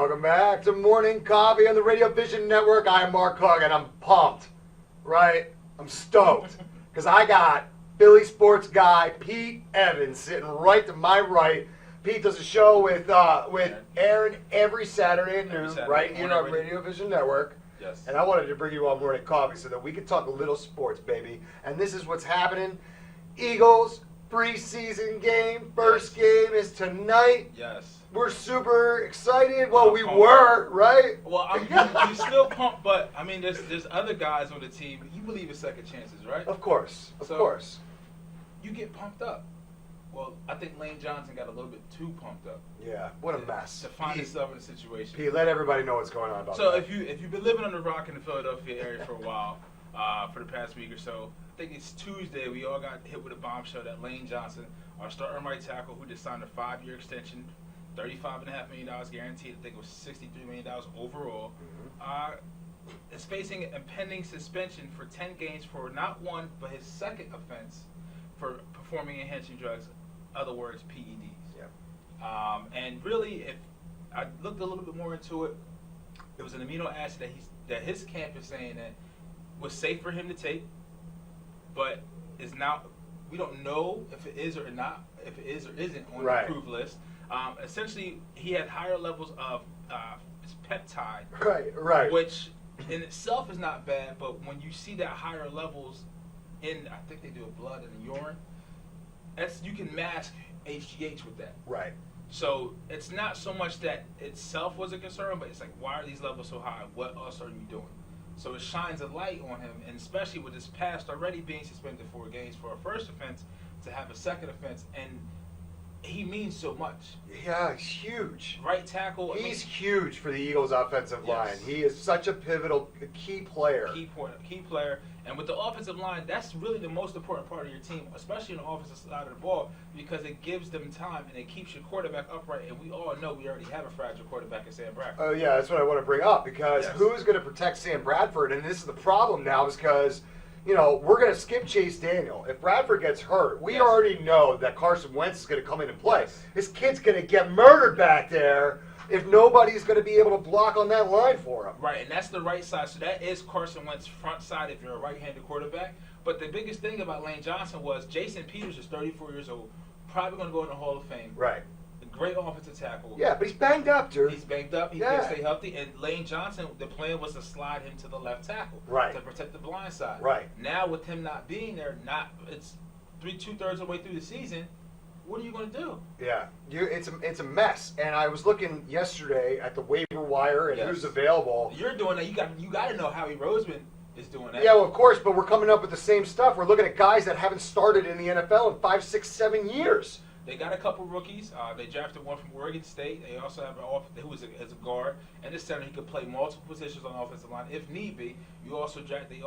Welcome back to Morning Coffee on the Radio Vision Network. I'm Mark Hug, and I'm pumped, right? I'm stoked because I got Philly sports guy Pete Evans sitting right to my right. Pete does a show with Aaron every Saturday at noon, right here on Radio Vision Network. Yes. And I wanted to bring you on Morning Coffee so that we could talk a little sports, baby. And this is what's happening. Eagles preseason game. First game is tonight. Yes. We're super excited. Well, we were, right? Well, I'm still pumped, but I mean, there's other guys on the team. You believe in second chances, right? Of course, of course. You get pumped up. Well, I think Lane Johnson got a little bit too pumped up. Yeah, what a mess. To find himself in a situation. Pete, let everybody know what's going on about So that. if you've been living on the rock in the Philadelphia area for a while, for the past week or so, I think it's Tuesday, we all got hit with a bombshell that Lane Johnson, our starting right tackle, who just signed a 5-year extension, $35.5 million guaranteed. I think it was $63 million overall. Is facing a pending suspension for 10 games for not one, but his second offense for performing enhancing drugs, other words, PEDs. Yeah. And really, if I looked a little bit more into it, it was an amino acid that his camp is saying that was safe for him to take, but is now, we don't know if it is or not, if it is or isn't on the approved list. Essentially, he had higher levels of peptide, right, which in itself is not bad, but when you see that higher levels in, I think they do a blood and a urine, you can mask HGH with that. Right. So it's not so much that itself was a concern, but it's like, why are these levels so high? What else are you doing? So it shines a light on him, and especially with his past already being suspended 4 games for a first offense, to have a second offense, and he means so much. Yeah, he's huge. Right tackle. He's huge for the Eagles' offensive line. He is such a pivotal, key player. Key player. And with the offensive line, that's really the most important part of your team, especially on the offensive side of the ball, because it gives them time and it keeps your quarterback upright. And we all know we already have a fragile quarterback in Sam Bradford. Oh, yeah, that's what I want to bring up, because who's going to protect Sam Bradford? And this is the problem now, is because, you know, we're going to skip Chase Daniel. If Bradford gets hurt, we already know that Carson Wentz is going to come in and play. This kid's going to get murdered back there if nobody's going to be able to block on that line for him. Right, and that's the right side. So that is Carson Wentz's front side if you're a right-handed quarterback. But the biggest thing about Lane Johnson was Jason Peters is 34 years old, probably going to go in the Hall of Fame. Right. A great offensive tackle. Yeah, but he's banged up, dude. He's banged up. He can't stay healthy. And Lane Johnson, the plan was to slide him to the left tackle. Right. To protect the blind side. Right. Now with him not being there, it's 2/3 of the way through the season. What are you going to do? Yeah, it's a mess. And I was looking yesterday at the waiver wire and who's available. You're doing that. You got to know Howie Roseman is doing that. Yeah, well, of course, but we're coming up with the same stuff. We're looking at guys that haven't started in the NFL in 5, 6, 7 years. They got a couple rookies. They drafted one from Oregon State. They also have an who is a guard and a center. He could play multiple positions on the offensive line if need be. They also drafted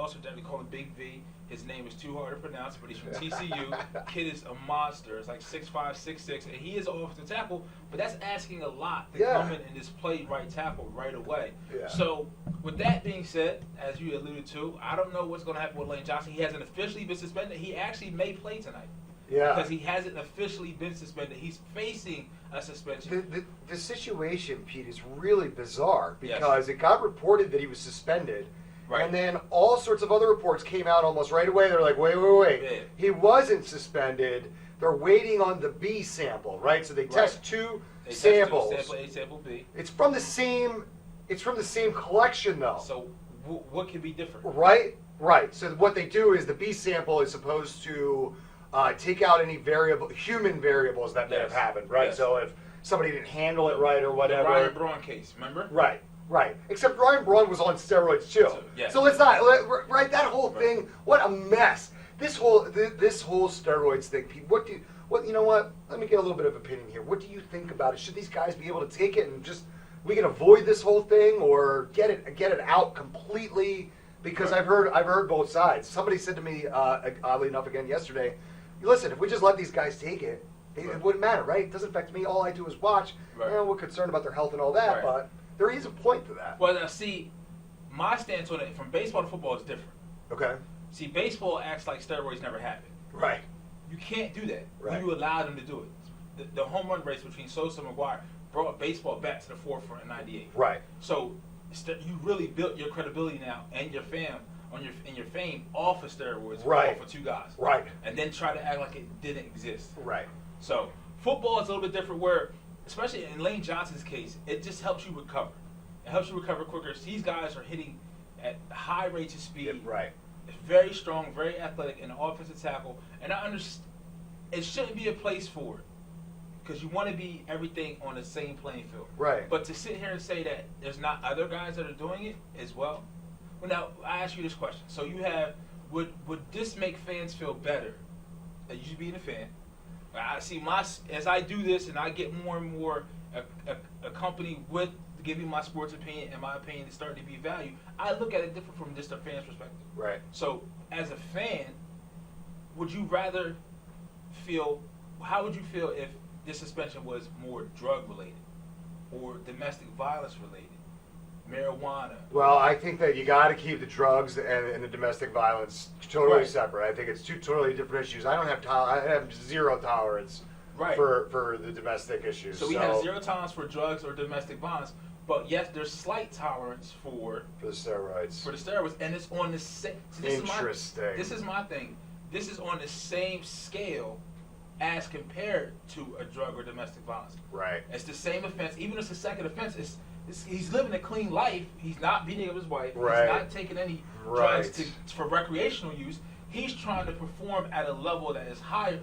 call him Big V. His name is too hard to pronounce, but he's from TCU. Kid is a monster. It's like 6'5", 6'6", and he is an offensive tackle. But that's asking a lot to come in and just play right tackle right away. Yeah. So with that being said, as you alluded to, I don't know what's going to happen with Lane Johnson. He hasn't officially been suspended. He actually may play tonight. Yeah. Because he hasn't officially been suspended. He's facing a suspension. The situation, Pete, is really bizarre because it got reported that he was suspended. Right. And then all sorts of other reports came out almost right away. They're like, wait. Yeah. He wasn't suspended. They're waiting on the B sample, right? So they test two samples. Sample A, sample B. It's from the same collection, though. So what could be different? Right. So what they do is the B sample is supposed to take out any human variables that may have happened, right? Yes. So if somebody didn't handle it right or whatever. The Ryan Braun case, remember? Right. Except Ryan Braun was on steroids too. So let's not, that whole thing, what a mess. This whole steroids thing, Pete, you know what? Let me get a little bit of opinion here. What do you think about it? Should these guys be able to take it and we can avoid this whole thing or get it out completely? Because I've heard both sides. Somebody said to me, oddly enough again yesterday, listen, if we just let these guys take it, it wouldn't matter, right? It doesn't affect me. All I do is watch. Right. We're concerned about their health and all that, but there is a point to that. Well, now, see, my stance on it from baseball to football is different. Okay. See, baseball acts like steroids never happened. Right. You can't do that when you allow them to do it. The home run race between Sosa and McGwire, brought baseball back to the forefront in '98. Right. So you really built your credibility now and your fame off of steroids, right, off of two guys. Right. And then try to act like it didn't exist. Right. So football is a little bit different where, especially in Lane Johnson's case, it just helps you recover. It helps you recover quicker. These guys are hitting at high rates of speed. Yeah, right. Very strong, very athletic, and an offensive tackle. And I understand it shouldn't be a place for it because you want to be everything on the same playing field. Right. But to sit here and say that there's not other guys that are doing it as well. Well, now I ask you this question: so you have would this make fans feel better? You should be a fan. I see as I do this and I get more and more accompanied with giving my sports opinion, and my opinion is starting to be valued. I look at it different from just a fan's perspective. Right. So as a fan, would you rather feel? How would you feel if this suspension was more drug related, or domestic violence related, marijuana? Well, I think that you got to keep the drugs and the domestic violence totally Right. separate. I think it's two totally different issues. I have zero tolerance Right. for the domestic issues. So we have zero tolerance for drugs or domestic violence, but yes, there's slight tolerance for the steroids. and it's on the same. Interesting. This is my thing. This is on the same scale as compared to a drug or domestic violence. Right. It's the same offense, even if it's a second offense. He's living a clean life. He's not beating up his wife. Right. He's not taking any drugs for recreational use. He's trying to perform at a level that is higher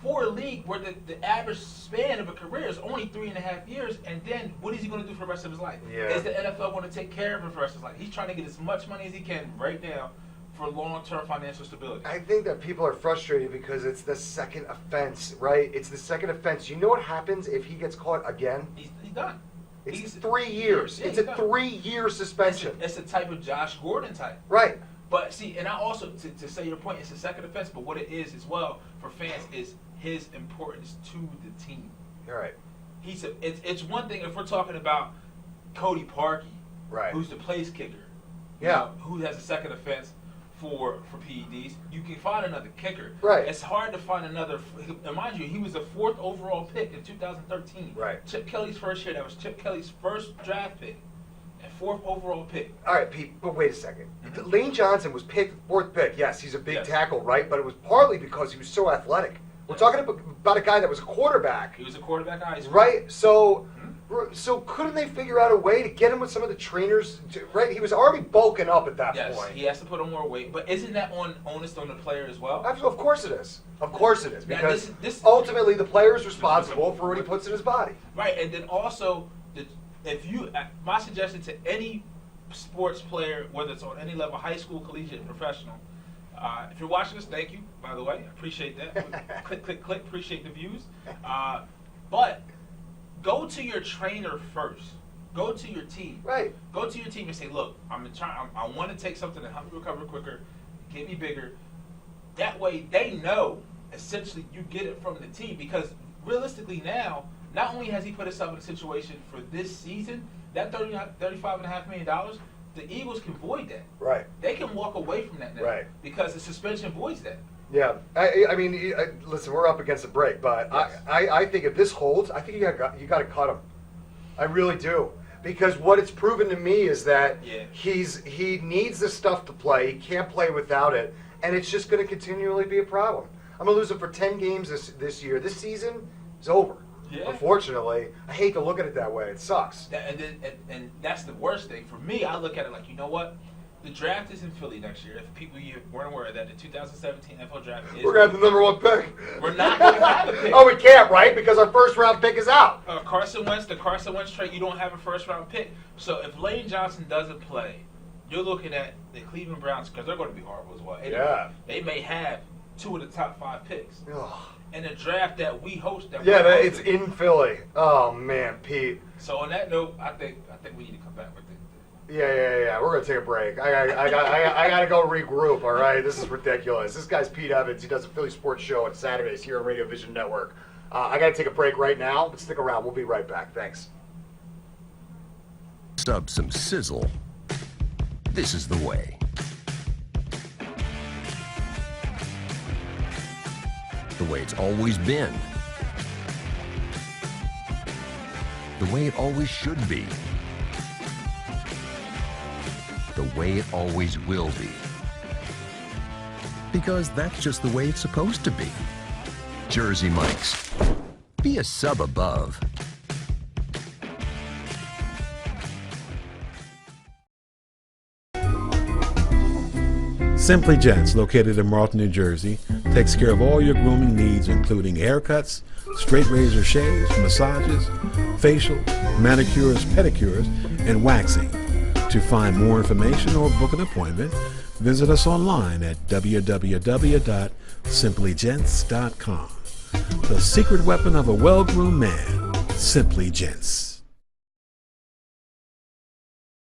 for a league where the average span of a career is only 3.5 years. And then what is he going to do for the rest of his life? Yeah. Is the NFL going to take care of him for the rest of his life? He's trying to get as much money as he can right now for long-term financial stability. I think that people are frustrated because it's the second offense, right? It's the second offense. You know what happens if he gets caught again? He's done. It's 3 years. Yeah, it's a done. 3-year suspension. It's a type of Josh Gordon type. Right. But see, and I also, to say your point, it's a second offense, but what it is as well for fans is his importance to the team. All right. It's one thing if we're talking about Cody Parkey, Right. who's the place kicker, Yeah. who has a second offense for PEDs. You can find another kicker. Right. It's hard to find another. And mind you, he was the 4th overall pick in 2013. Right. Chip Kelly's first year. That was Chip Kelly's first draft pick and 4th overall pick. All right, Pete, but wait a second. Lane Johnson was picked 4th pick. Yes, he's a big tackle, right? But it was partly because he was so athletic. We're talking about a guy that was a quarterback. He was a quarterback in high school. Right? So couldn't they figure out a way to get him with some of the trainers? Right? He was already bulking up at that Yes, point. he has to put on more weight. But isn't that onus on the player as well? Of course it is. Of course it is. Now, Because this ultimately the player is responsible for what he puts in his body. Right, and then also, my suggestion to any sports player, whether it's on any level, high school, collegiate, professional, if you're watching this, thank you, by the way. I appreciate that. Click, click, click. Appreciate the views. But go to your trainer first. Go to your team. Right. Go to your team and say, look, I want to take something to help me recover quicker, get me bigger. That way they know, essentially, you get it from the team. Because realistically now, not only has he put himself in a situation for this season, that $35.5 million, the Eagles can void that. Right. They can walk away from that now. Right. Because the suspension voids that. Yeah. I mean, listen, we're up against a break, but Yes. I think if this holds, I think you got to cut him. I really do. Because what it's proven to me is that he needs this stuff to play. He can't play without it, and it's just going to continually be a problem. I'm going to lose him for 10 games this year. This season is over. Yeah. Unfortunately, I hate to look at it that way. It sucks. And that's the worst thing. For me, I look at it like, you know what? The draft is in Philly next year. If people you weren't aware of that, the 2017 NFL draft is. We're going to have the #1 pick. We're not going to have a pick. Oh, we can't, right? Because our first round pick is out. The Carson Wentz trade, you don't have a first round pick. So if Lane Johnson doesn't play, you're looking at the Cleveland Browns, because they're going to be horrible as well. Yeah. They may have 2 of the top 5 picks. Ugh. In a draft that we host. It's in Philly. Oh man, Pete. So on that note, I think we need to come back with it. Yeah. We're gonna take a break. I gotta go regroup. All right, this is ridiculous. This guy's Pete Evans. He does a Philly sports show on Saturdays here on Radio Vision Network. I gotta take a break right now, but stick around. We'll be right back. Thanks. Sub some sizzle. This is the way. The way it's always been. The way it always should be. The way it always will be. Because that's just the way it's supposed to be. Jersey Mike's. Be a sub above. Simply Gents, located in Marlton, New Jersey, takes care of all your grooming needs, including haircuts, straight razor shaves, massages, facial, manicures, pedicures, and waxing. To find more information or book an appointment, visit us online at www.simplygents.com. The secret weapon of a well-groomed man, Simply Gents.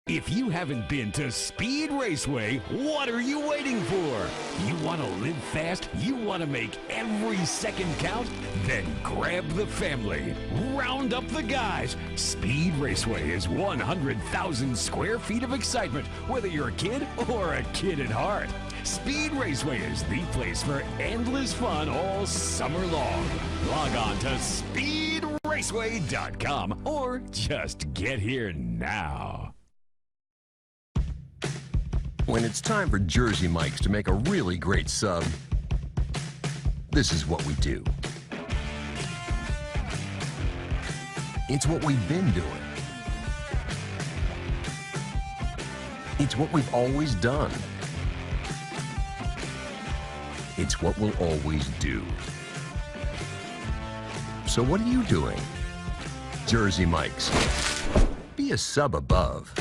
If you haven't been to Speed Raceway, what are you waiting for? You want to live fast? You want to make every second count? Then grab the family. Round up the guys. Speed Raceway is 100,000 square feet of excitement, whether you're a kid or a kid at heart. Speed Raceway is the place for endless fun all summer long. Log on to speedraceway.com or just get here now. When it's time for Jersey Mike's to make a really great sub, this is what we do. It's what we've been doing. It's what we've always done. It's what we'll always do. So what are you doing? Jersey Mike's. Be a sub above.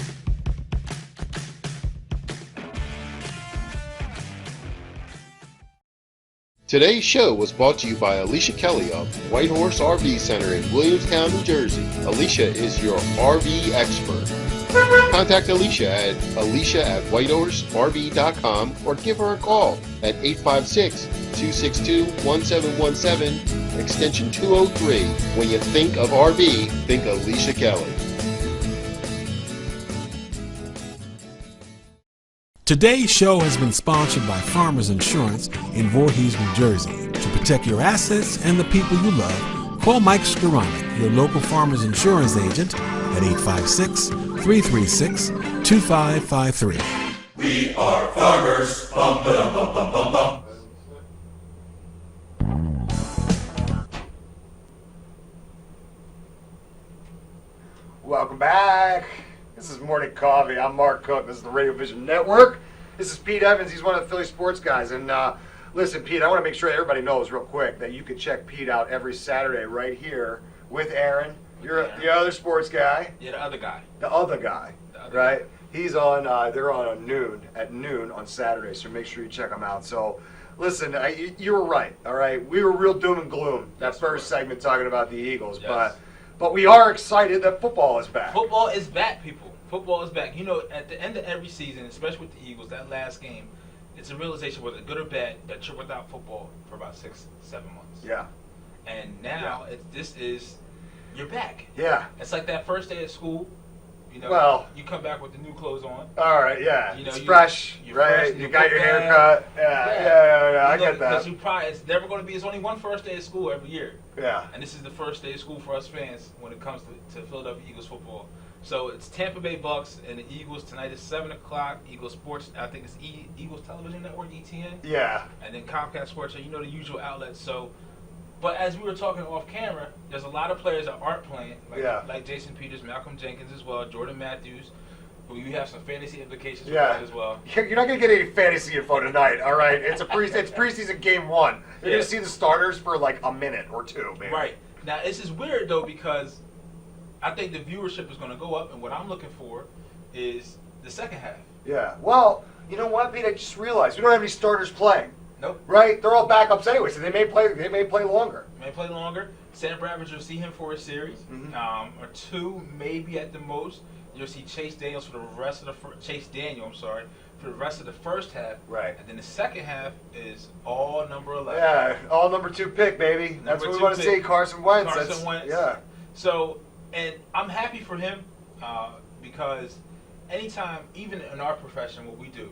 Today's show was brought to you by Alicia Kelly of White Horse RV Center in Williamstown, New Jersey. Alicia is your RV expert. Contact Alicia at alicia@whitehorserv.com or give her a call at 856-262-1717, extension 203. When you think of RV, think Alicia Kelly. Today's show has been sponsored by Farmers Insurance in Voorhees, New Jersey. To protect your assets and the people you love, call Mike Skoranek, your local Farmers Insurance agent, at 856-336-2553. We are farmers. Bum, ba-dum, bum, bum, bum, bum. Welcome back. This is Morning Coffee. I'm Mark Cook. This is the Radio Vision Network. This is Pete Evans. He's one of the Philly sports guys. And listen, Pete, I want to make sure everybody knows real quick that you can check Pete out every Saturday right here with Aaron. You're the other sports guy. Yeah, the other guy. The other guy, right? He's on. They're on at noon on Saturday. So make sure you check them out. So, listen, you were right. All right, we were real doom and gloom that first segment talking about the Eagles, but we are excited that football is back. Football is back, people. Football is back. You know, at the end of every season, especially with the Eagles, that last game, it's a realization, whether good or bad, that you're without football for about 6-7 months. Yeah. And now you're back. Yeah. It's like that first day of school. You know, well, you come back with the new clothes on. All right, yeah. You know, it's fresh, right? Fresh, you got your hair cut. Yeah. I get that. Because it's never going to be. It's only one first day of school every year. Yeah. And this is the first day of school for us fans when it comes to Philadelphia Eagles football. So it's Tampa Bay Bucks and the Eagles tonight is 7 o'clock. Eagles Sports, I think it's Eagles Television Network, ETN. Yeah. And then Comcast Sports, so you know the usual outlets. So, but as we were talking off camera, there's a lot of players that aren't playing, like Jason Peters, Malcolm Jenkins as well, Jordan Matthews, who you have some fantasy implications for that as well. You're not going to get any fantasy info tonight, all right? It's preseason game 1. You're going to see the starters for like a minute or two, maybe. Right. Now, this is weird, though, because I think the viewership is going to go up, and what I'm looking for is the second half. Yeah. Well, you know what, Pete? I just realized we don't have any starters playing. Nope. Right? They're all backups anyway, so they may play longer. Sam Bradford, you'll see him for a series, or two, maybe at the most. You'll see Chase Daniel for the rest of the for the rest of the first half. Right. And then the second half is all number 11. Yeah, all number 2 pick, baby. That's what we want to see. Carson Wentz. Yeah. So, and I'm happy for him because anytime, even in our profession, what we do,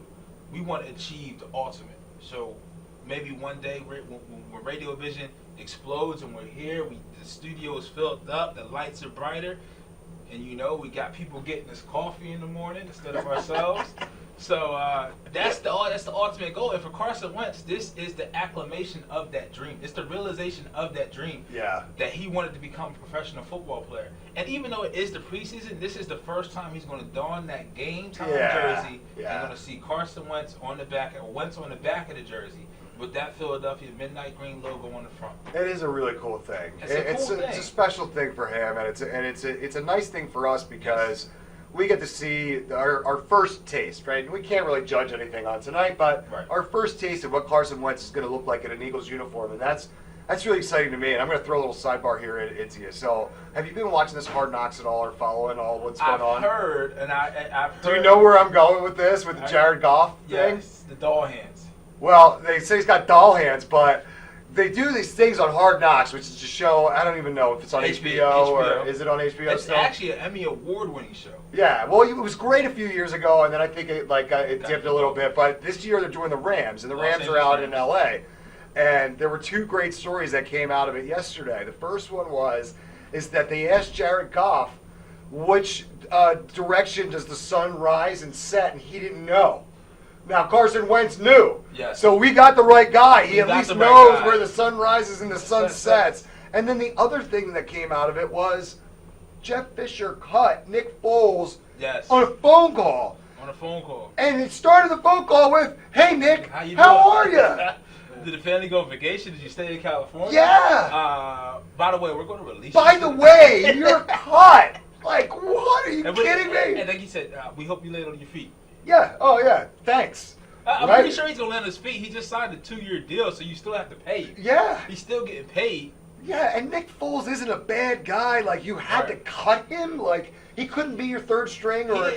we want to achieve the ultimate. So maybe one day when Radio Vision explodes and we're here, the studio is filled up, the lights are brighter, and we got people getting us coffee in the morning instead of ourselves. So that's the ultimate goal. And for Carson Wentz, this is the acclamation of that dream. It's the realization of that dream. Yeah. That he wanted to become a professional football player. And even though it is the preseason, this is the first time he's going to don that game time jersey. Yeah. And going to see Carson Wentz on the back, or Wentz on the back of the jersey, with that Philadelphia midnight green logo on the front. It is a really cool thing. It's a special thing for him, and it's a nice thing for us because we get to see our first taste, right? And we can't really judge anything on tonight, but our first taste of what Carson Wentz is going to look like in an Eagles uniform, and that's really exciting to me. And I'm going to throw a little sidebar here into you. So, have you been watching this Hard Knocks at all, or following all what's going on? I've heard. Do you know where I'm going with this, with the Jared Goff thing? Yes, the doll hands. Well, they say he's got doll hands, but they do these things on Hard Knocks, which is a show. I don't even know if it's on HBO or is it on HBO it's still? It's actually an Emmy award-winning show. Yeah, well, it was great a few years ago, and then I think it dipped a little bit. But this year they're doing the Rams, and the Rams are out in LA. And there were two great stories that came out of it yesterday. The first one is that they asked Jared Goff which direction does the sun rise and set, and he didn't know. Now, Carson Wentz knew. Yes. So we got the right guy. He at least knows where the sun rises and the sun sets. And then the other thing that came out of it was Jeff Fisher cut Nick Foles on a phone call. And it started the phone call with, "Hey, Nick, how are you?" Did the family go on vacation? Did you stay in California? Yeah. By the way, we're going to release By the way, you're cut. Like, what? Are you kidding me? And like he said, we hope you land on your feet. Yeah. Oh, yeah. Thanks. I'm pretty sure he's going to land on his feet. He just signed a 2-year deal, so you still have to pay him. Yeah. He's still getting paid. Yeah, and Nick Foles isn't a bad guy. Like, you had to cut him. Like, he couldn't be your third string. Or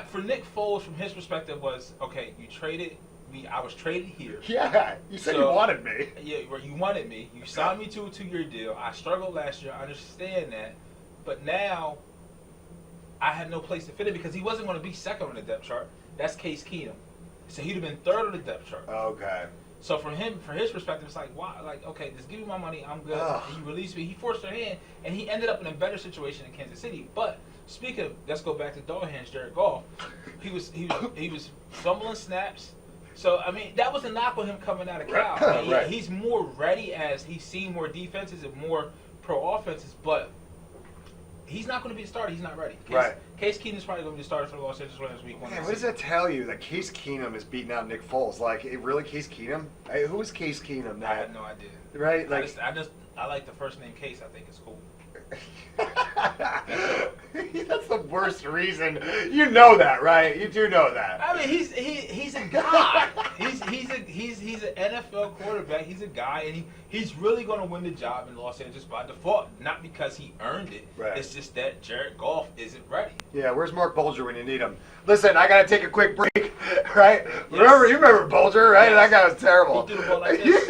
for Nick Foles, from his perspective, was, okay, you traded me. I was traded here. Yeah, you said you wanted me. Yeah, you wanted me. You signed me to a 2-year deal. I struggled last year. I understand that. But now, I had no place to fit in because he wasn't going to be second on the depth chart. That's Case Keenum. So he'd have been third on the depth chart. Okay. So from his perspective, it's like, wow, like, okay, just give me my money, I'm good. He released me, he forced their hand, and he ended up in a better situation in Kansas City. But speaking of, let's go back to doll hands, Jared Goff. He was fumbling snaps. So I mean, that was a knock on him coming out of Cal. He's more ready as he's seen more defenses and more pro offenses, but he's not going to be the starter. He's not ready. Case Keenum's probably going to be the starter for the Los Angeles Rams week 1. Man, what does that tell you? That Case Keenum is beating out Nick Foles? Like, really, Case Keenum? Hey, who is Case Keenum? I had no idea. Right? Like, I like the first name Case. I think it's cool. That's the worst reason. You know that, right? You do know that. I mean, he's a guy. he's an NFL quarterback. He's a guy, and he's really going to win the job in Los Angeles by default, not because he earned it. It's just that Jared Goff isn't ready. Yeah, where's Mark Bulger when you need him? Listen, I got to take a quick break, right? You remember Bulger, right? That guy was terrible. He threw the ball like this.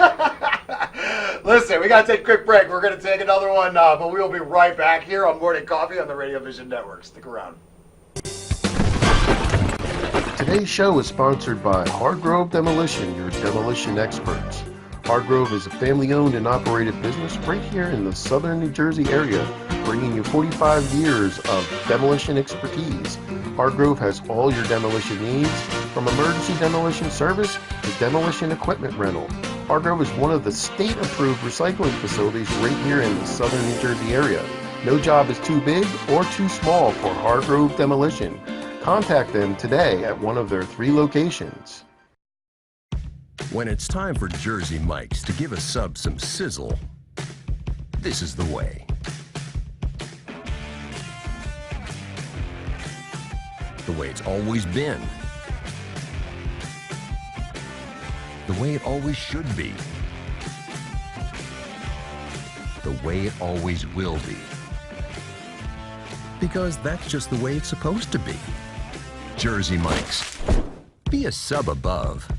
Listen, we got to take a quick break. We're going to take another one, but we'll be right back here on Morning Coffee on the Radio Vision Network. Stick around. Today's show is sponsored by Hargrove Demolition, your demolition experts. Hargrove is a family-owned and operated business right here in the southern New Jersey area, bringing you 45 years of demolition expertise. Hargrove has all your demolition needs, from emergency demolition service to demolition equipment rental. Hargrove is one of the state-approved recycling facilities right here in the southern New Jersey area. No job is too big or too small for Hargrove Demolition. Contact them today at one of their 3 locations. When it's time for Jersey Mike's to give a sub some sizzle, this is the way. The way it's always been. The way it always should be. The way it always will be. Because that's just the way it's supposed to be. Jersey Mike's. Be a sub above.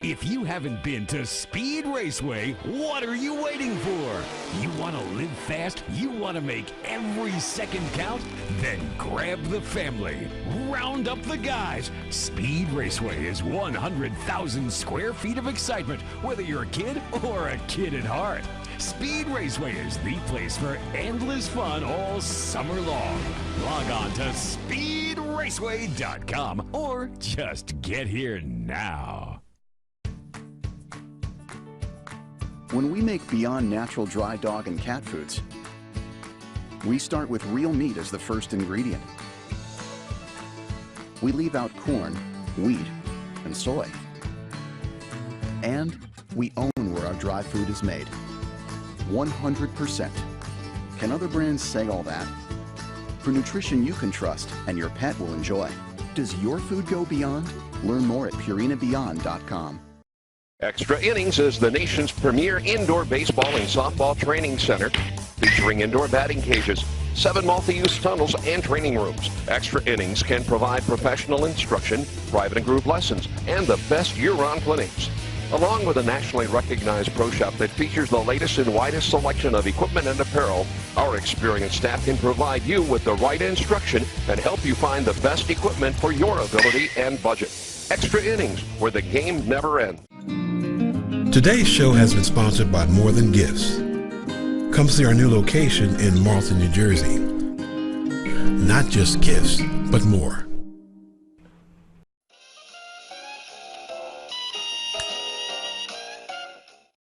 If you haven't been to Speed Raceway, what are you waiting for? You want to live fast? You want to make every second count? Then grab the family. Round up the guys. Speed Raceway is 100,000 square feet of excitement, whether you're a kid or a kid at heart. Speed Raceway is the place for endless fun all summer long. Log on to speedraceway.com or just get here now. When we make Beyond Natural dry dog and cat foods, we start with real meat as the first ingredient. We leave out corn, wheat, and soy. And we own where our dry food is made. 100%. Can other brands say all that? For nutrition you can trust and your pet will enjoy. Does your food go beyond? Learn more at purinabeyond.com. Extra Innings is the nation's premier indoor baseball and softball training center, featuring indoor batting cages, 7 multi-use tunnels, and training rooms. Extra Innings can provide professional instruction, private and group lessons, and the best year-round clinics. Along with a nationally recognized pro shop that features the latest and widest selection of equipment and apparel, our experienced staff can provide you with the right instruction and help you find the best equipment for your ability and budget. Extra Innings, where the game never ends. Today's show has been sponsored by More Than Gifts. Come see our new location in Marlton, New Jersey. Not just gifts, but more.